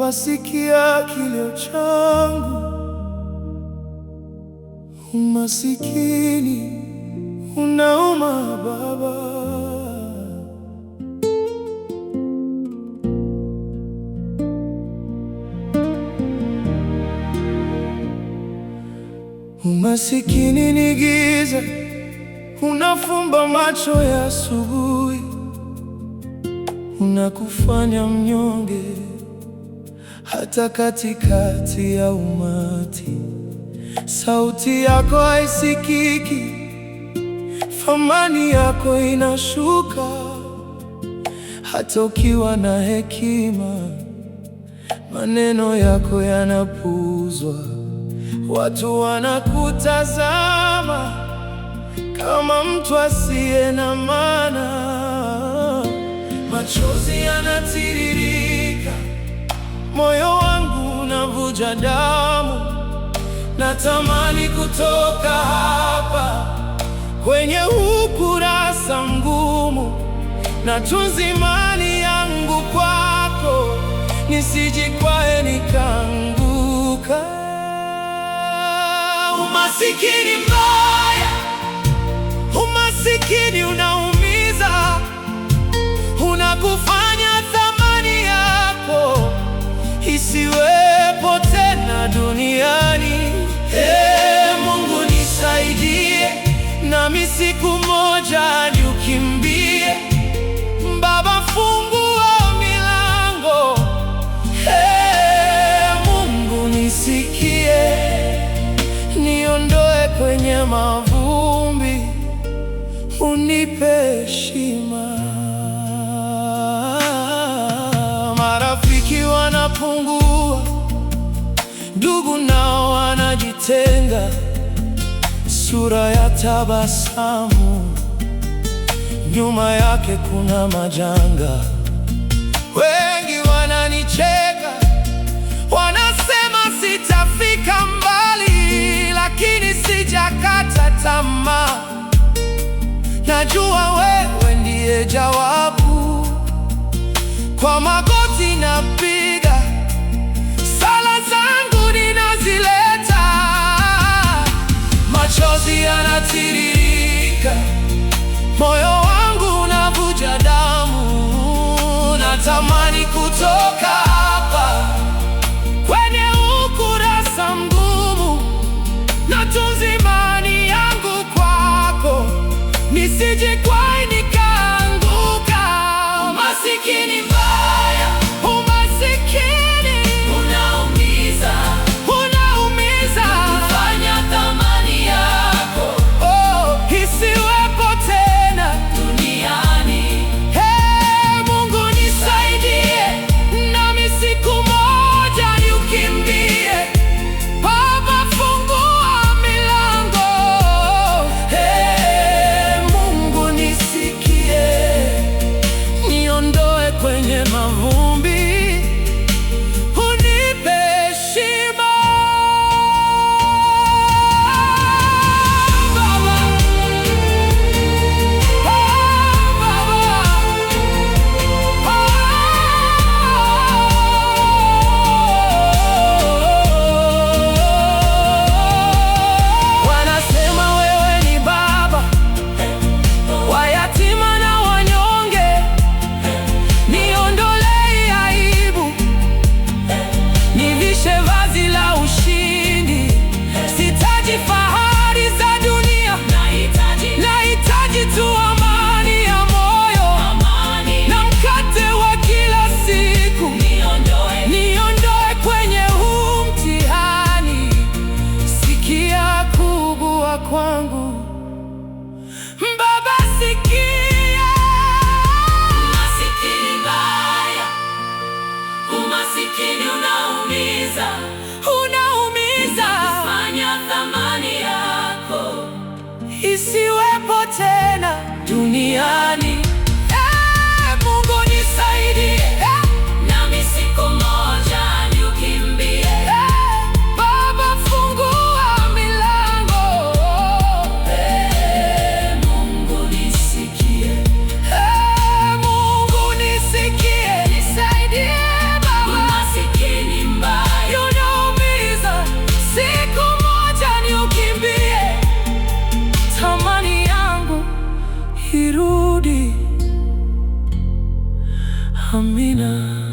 Baba, sikia kilio changu. Umasikini unauma Baba. Umasikini ni giza, unafumba macho ya asubuhi, unakufanya mnyonge hata katikati ya umati. Sauti yako haisikiki, thamani yako inashuka. Hata ukiwa na hekima, maneno yako yanapuuzwa. Watu wanakutazama kama mtu asiye na maana. Machozi yanatiririka, moyo wangu unavuja damu. Natamani kutoka hapa kwenye ukurasa mgumu, natunza imani yangu kwako, nisijikwae nikaanguka. Umasikini mbaya, umasikini unaumiza, unakufanya thamani yako isiwepo tena duniani. Mungu nisaidie, nami siku moja niukimbie. Baba, fungua milango. Mungu nisikie, niondoe kwenye mavumbi, unipe heshima. Marafiki wanapungua, ndugu nao wanajitenga. Sura ya tabasamu, nyuma yake kuna majanga. Wengi wananicheka, wanasema sitafika mbali, lakini sijakata tamaa. Najua wewe ndiye jawabu. Kwa magoti napiga, sala zangu ninazileta. Machozi yanatiririka, moyo wangu unavuja damu. Natamani kutoka hapa kwenye ukurasa mgumu, natunza imani yangu kwako, nisijikwae nikaanguka. Umasikini mbaya, umasikini unaumiza, unaumiza, unakufanya thamani yako isiwepo tena duniani. Mungu nisaidie, nami siku moja niukimbie. Baba, fungua milango. Mungu nisikie, niondoe kwenye mavumbi, unipe heshima. Baba, wanasema wewe ni baba wa yatima na wanyonge. Niondolee aibu, nivishe vazi la ushindi. Sitaji fahari za dunia, nahitaji tu amani ya moyo, na mkate wa kila siku. Niondoe kwenye huu mtihani, sikia kuugua kwangu. Baba, sikia. Umasikini mbaya, umasikini unaumiza, Unaumiza, unakufanya thamani yako isiwepo tena duniani. Mungu nisaidie, nami siku moja niukimbie. Baba, fungua milango. Mungu nisikie, Mungu nisikie, nisaidie Baba. umasikini Amina.